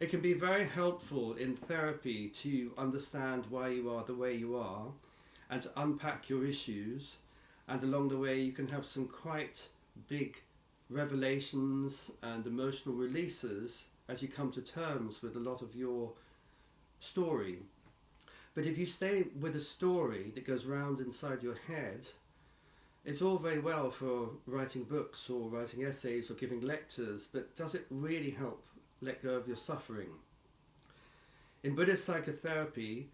It can be very helpful in therapy to understand why you are the way you are and to unpack your issues. And along the way, you can have some quite big revelations and emotional releases as you come to terms with a lot of your story. But if you stay with a story that goes round inside your head, it's all very well for writing books or writing essays or giving lectures, but does it really help let go of your suffering? In Buddhist psychotherapy,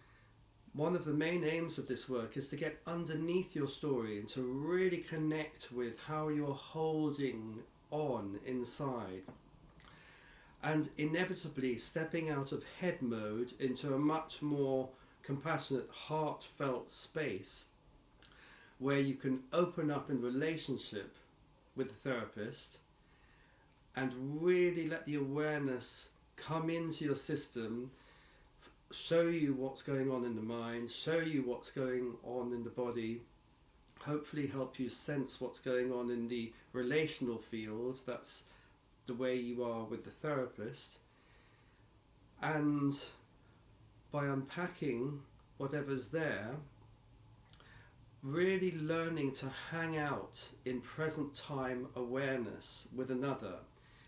one of the main aims of this work is to get underneath your story and to really connect with how you're holding on inside. And inevitably stepping out of head mode into a much more compassionate, heartfelt space where you can open up in relationship with the therapist and really let the awareness come into your system, show you what's going on in the mind, show you what's going on in the body, hopefully help you sense what's going on in the relational field. That's the way you are with the therapist. And by unpacking whatever's there, really learning to hang out in present time awareness with another.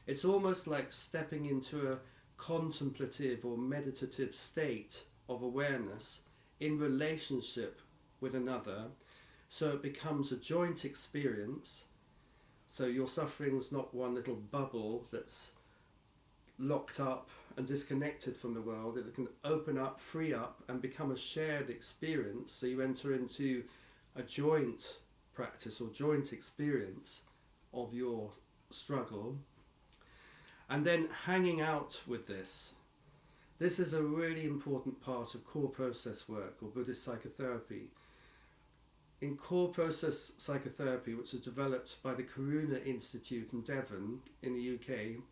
It's almost like stepping into a contemplative or meditative state of awareness in relationship with another, so it becomes a joint experience. So your suffering's not one little bubble that's locked up and disconnected from the world. It can open up, free up, and become a shared experience. So you enter into a joint practice or joint experience of your struggle. And then hanging out with this. This is a really important part of core process work or Buddhist psychotherapy. In core process psychotherapy, which was developed by the Karuna Institute in Devon in the UK,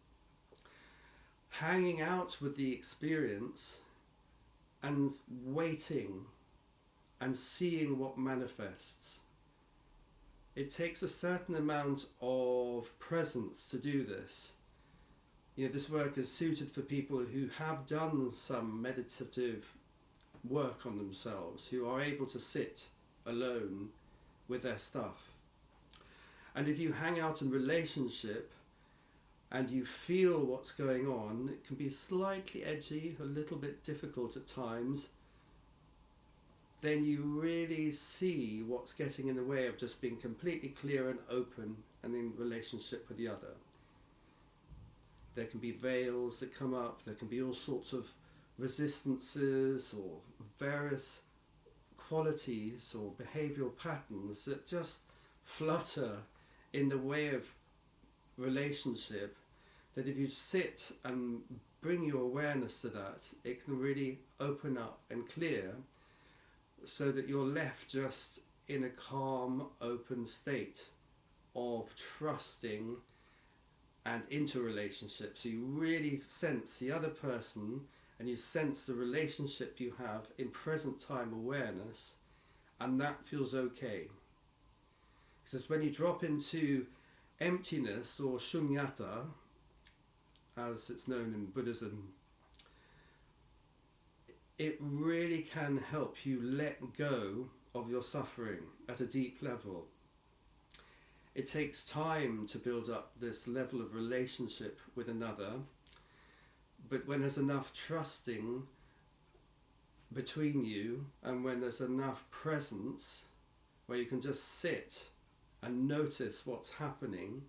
hanging out with the experience and waiting and seeing what manifests. It takes a certain amount of presence to do this. You know, this work is suited for people who have done some meditative work on themselves, who are able to sit alone with their stuff. And if you hang out in relationship and you feel what's going on, it can be slightly edgy, a little bit difficult at times, then you really see what's getting in the way of just being completely clear and open and in relationship with the other. There can be veils that come up, there can be all sorts of resistances or various qualities or behavioural patterns that just flutter in the way of relationship, that if you sit and bring your awareness to that, it can really open up and clear so that you're left just in a calm, open state of trusting and interrelationship. So you really sense the other person and you sense the relationship you have in present time awareness, and that feels okay. Because when you drop into emptiness or shunyata, as it's known in Buddhism, it really can help you let go of your suffering at a deep level. It takes time to build up this level of relationship with another, but when there's enough trusting between you and when there's enough presence where you can just sit and notice what's happening,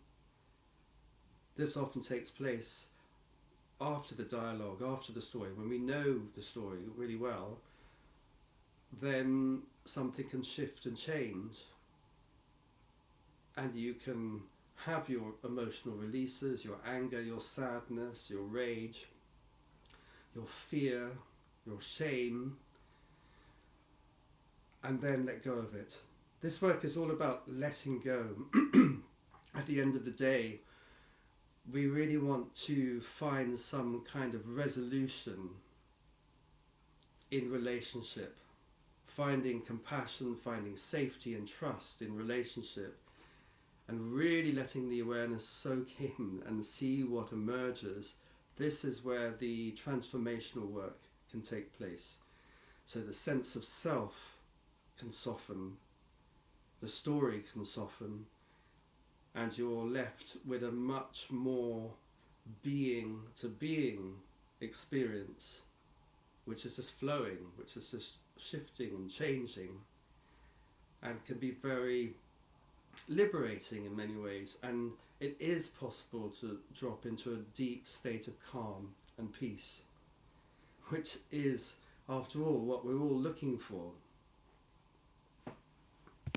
this often takes place after the dialogue, after the story. When we know the story really well, then something can shift and change, and you can have your emotional releases, your anger, your sadness, your rage, your fear, your shame, and then let go of it. This work is all about letting go. At the end of the day, we really want to find some kind of resolution in relationship, finding compassion, finding safety and trust in relationship, and really letting the awareness soak in and see what emerges this is where the transformational work can take place. So the sense of self can soften, the story can soften, and you're left with a much more being to being experience, which is just flowing, which is just shifting and changing, and can be very liberating in many ways. And it is possible to drop into a deep state of calm and peace, which is, after all, what we're all looking for.